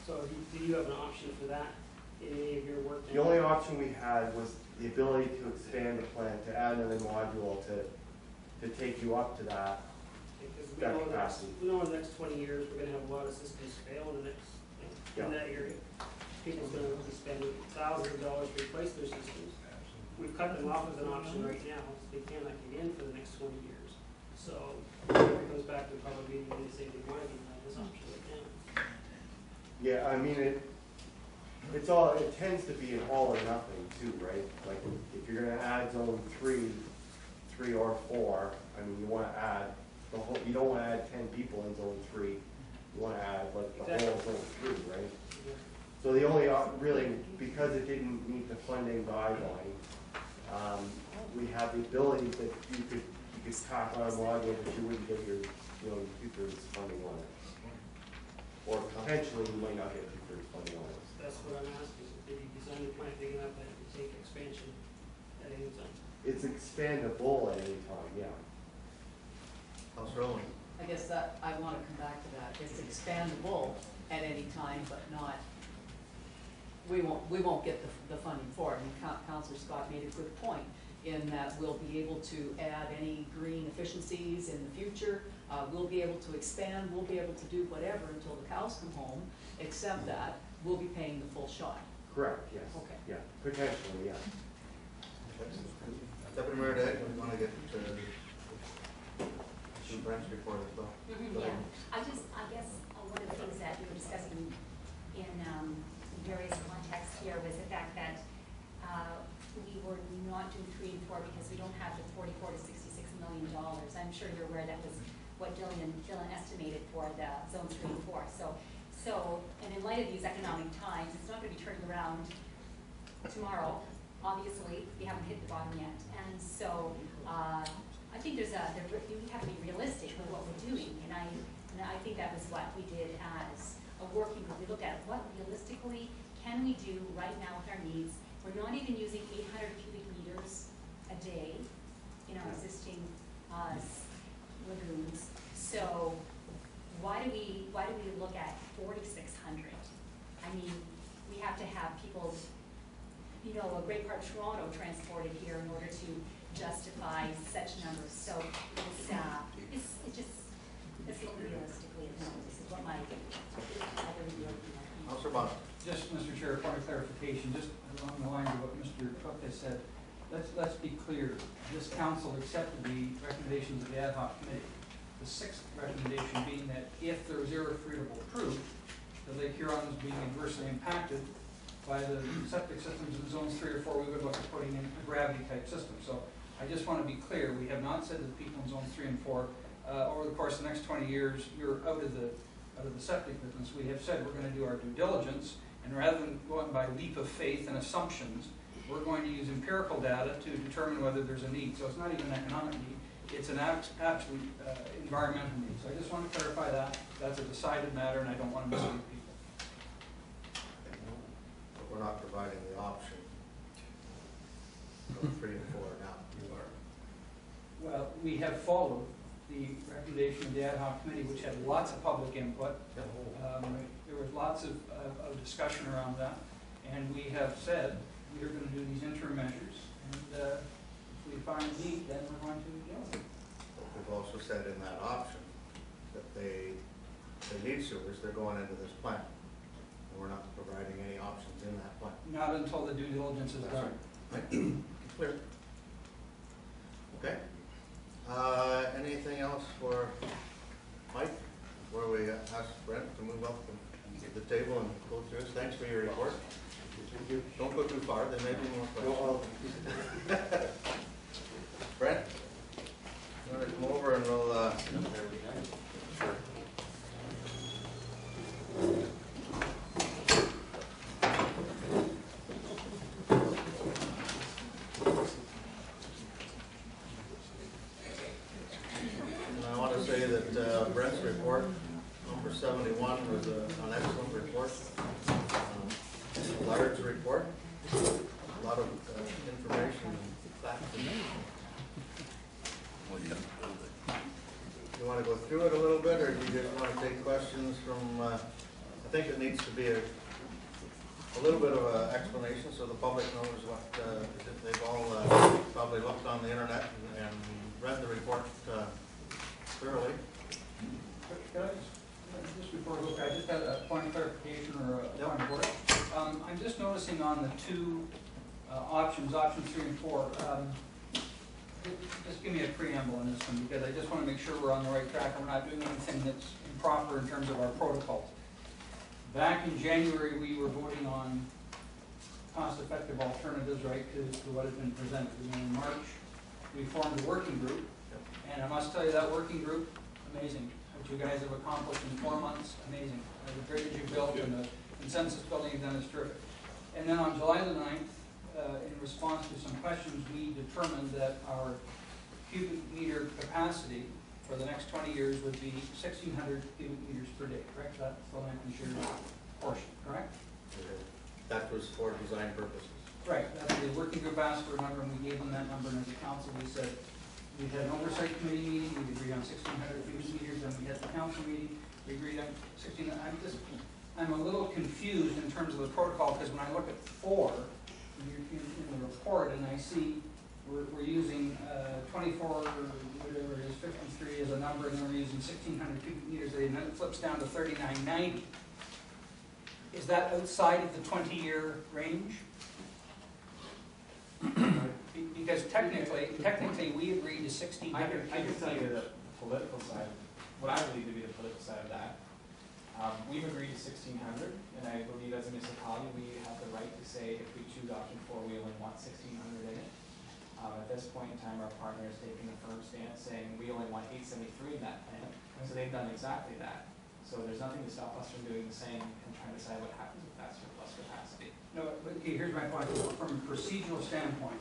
So do you have an option for that in any of your work? The only option we had was the ability to expand the plant, to add another module to take you up to that. Because we that know capacity. we know in the next 20 years we're going to have a lot of systems fail in the next in that area. People's going to be spending thousands of dollars to replace their systems. We've cut them off as an option right now, so they cannot get in for the next 20 years. So it goes back to public meeting and they say they want to be on this option right now. Yeah, I mean it tends to be an all or nothing too, right? Like if you're going to add zone 3 or 4, I mean you want to add the whole. You don't want to add 10 people in zone 3. You want to add like the whole zone 3, right? Yeah. So the only really, because it didn't meet the funding guideline, we have the ability that you could tack on a module, but you wouldn't get your 2/3 funding on it. Or potentially you might not get 2/3 funding on it. That's what I'm asking. Did you design your plant big enough that it could take expansion at any time? It's expandable at any time, yeah. How's rolling? I guess that, I want to come back to that. It's expandable at any time, but not, we won't get the funding for it. And Councillor Scott made a good point in that we'll be able to add any green efficiencies in the future. We'll be able to expand, we'll be able to do whatever until the cows come home, except that we'll be paying the full shot. Correct, yes. Okay. Yeah, potentially, yeah. Deputy Mayor Day, we want to get to Brent's report as well. Yeah, I guess one of the things that we were discussing in various contexts here was the fact that we were not doing 3 and 4 because we don't have the $44 to $66 million. I'm sure you're aware that was what Dylan estimated for the zones 3 and 4. So, and in light of these economic times, it's not going to be turning around tomorrow. Obviously, we haven't hit the bottom yet, and so I think we have to be realistic with what we're doing, and I think that was what we did as a working group. We looked at what realistically can we do right now with our needs. We're not even using 800 cubic meters a day in our existing lagoons. So why do we look at 4,600? I mean, we have to have people, a great part of Toronto transported here in order to justify such numbers. So it's looking realistically at numbers. This is what my other review. Councillor Bonner. Just, Mr. Chair, a point of clarification, just along the lines of what Mr. Cook has said. Let's be clear. This council accepted the recommendations of the ad hoc committee. The 6th recommendation being that if there is irrefutable proof that Lake Huron is being adversely impacted by the septic systems in zones 3 or 4, we would look at putting in a gravity type system. So I just want to be clear. We have not said that people in zones 3 and 4 over the course of the next 20 years you're out of the septic business. We have said we're going to do our due diligence, and rather than going by leap of faith and assumptions, we're going to use empirical data to determine whether there's a need. So it's not even an economic need, it's an absolute environmental need. So I just want to clarify that. That's a decided matter, and I don't want to mislead people. But we're not providing the option of 3 and 4 now. You are. Well, we have followed the recommendation of the ad hoc committee, which had lots of public input. There was lots of discussion around that, and we have said we are going to do these interim measures, and if we find need, then we're going to deal with it. But we've also said in that option that they need sewers, they're going into this plant. And we're not providing any options in that plant. Not until the due diligence is done. Right. Clear. Okay. Anything else for Mike before we ask Brent to move up to the table and go through this? Thanks for your report. Thank you. Don't go too far, there may be more questions. Brent, you want to come over and we'll sure. Brent's report, number 71, was an excellent report. Large report, a lot of information. You want to go through it a little bit, or do you just want to take questions from I think it needs to be a little bit of an explanation so the public knows what, they've all probably looked on the internet and read the report thoroughly. Could I just before we go, I just had a point of clarification or a point of order. I'm just noticing on the two options 3 and 4, just give me a preamble on this one, because I just want to make sure we're on the right track and we're not doing anything that's improper in terms of our protocols. Back in January, we were voting on cost-effective alternatives, right, to what has been presented. And in March, we formed a working group, and I must tell you, that working group, amazing. What you guys have accomplished in 4 months, amazing. The bridge you built and the consensus building you've done is terrific. And then on July the 9th, in response to some questions, we determined that our cubic meter capacity for the next 20 years would be 1,600 cubic meters per day, correct? That's the Lancashire portion, correct? That was for design purposes. Right, that's the working group asked for a number, and we gave them that number, and as a council, we said, we had an oversight committee meeting, we agreed on 1,600 cubic meters, and we had the council meeting, we agreed on 1,600. I'm a little confused in terms of the protocol, because when I look at 4 in the report, and I see we're using 24, or whatever it is, 53 as a number, and then we're using 1,600 cubic meters, and then it flips down to 3,990. Is that outside of the 20-year range? Because technically, we agreed to 1,600. I can tell you the political side, what I believe to be the political side of that. We've agreed to 1,600, and I believe as a municipality, we have the right to say if we choose option 4, we only want 1,600 in it. At this point in time, our partner has taken a firm stance saying we only want 873 in that plan. So they've done exactly that. So there's nothing to stop us from doing the same and trying to decide what happens with that surplus capacity. No, but okay, here's my point. From a procedural standpoint,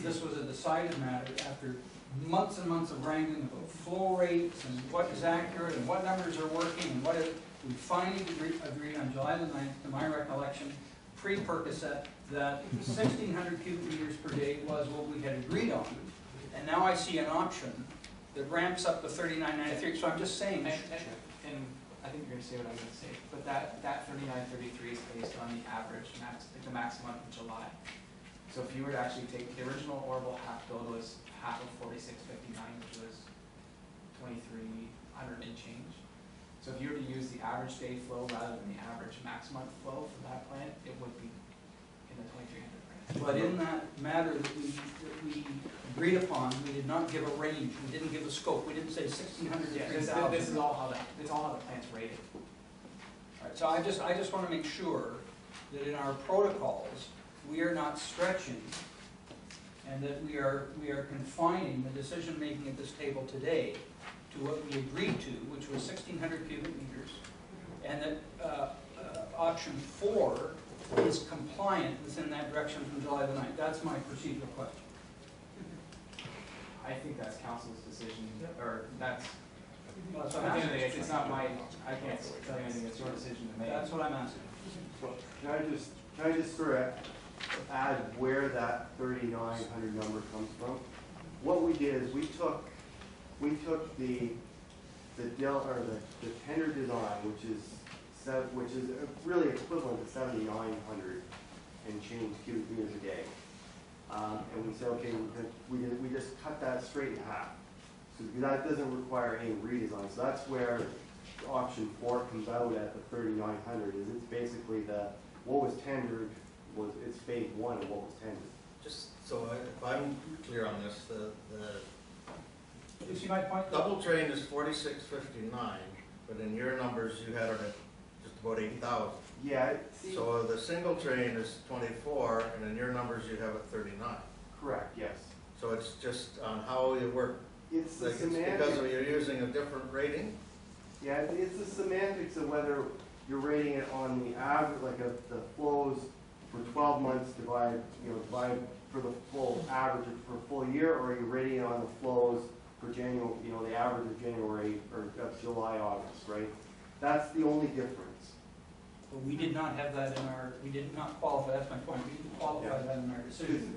this was a decided matter after months and months of wrangling about flow rates and what is accurate and what numbers are working and what is. We finally agreed on July the 9th, to my recollection, pre-Percocet, that 1,600 cubic meters per day was what we had agreed on. And now I see an option that ramps up to 3,993. So I'm just saying. And I think you're going to say what I'm going to say, but that 3,933 is based on the average, the maximum in July. So if you were to actually take the original Orville half build was half of 4659, which was 2,300 and change. So if you were to use the average day flow rather than the average maximum flow for that plant, it would be in the 2,300 range. But in that matter that we agreed upon, we did not give a range. We didn't give a scope. We didn't say 1,600 to 3,000. This is all how the plant's rated. All right, so I just want to make sure that in our protocols we are not stretching, and that we are confining the decision making at this table today to what we agreed to, which was 1,600 cubic meters, and that option 4 is compliant within that direction from July the 9th. That's my procedural question. I think that's council's decision, or that's, Well, that's at what the I'm end of the day, asking. it's not my, I can't tell you anything, it's your decision to make. That's what I'm asking. Well, can I just sort of add where that 3,900 number comes from? What we did is we took the tender design, which is really equivalent to 7,900 and change cubic meters a day. And we said, okay, we just cut that straight in half. So that doesn't require any redesign. So that's where option 4 comes out at the 3,900. Is it's basically what was tendered it's phase 1 of what was tendered. Just so if I'm clear on this, You see my point? double train is 4659, but in your numbers you had it at just about 80,000. Yeah. See, So the single train is 24, and in your numbers you have it 39. correct. Yes. So it's just on how you work. It's the Like it's semantics. because you're using a different rating. Yeah, it's the semantics of whether you're rating it on the average, like the flows for 12 months divide for the full average for a full year, or you're rating it on the flows for January, the average of January or of July, August, right? That's the only difference. But we did not have that in our, we did not qualify, that's my point, we didn't qualify that in our decision.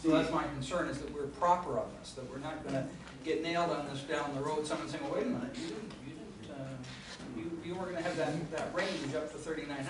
So that's my concern, is that we're proper on this, that we're not gonna get nailed on this down the road, someone saying, well, wait a minute, you we're gonna have that range up to 3,900.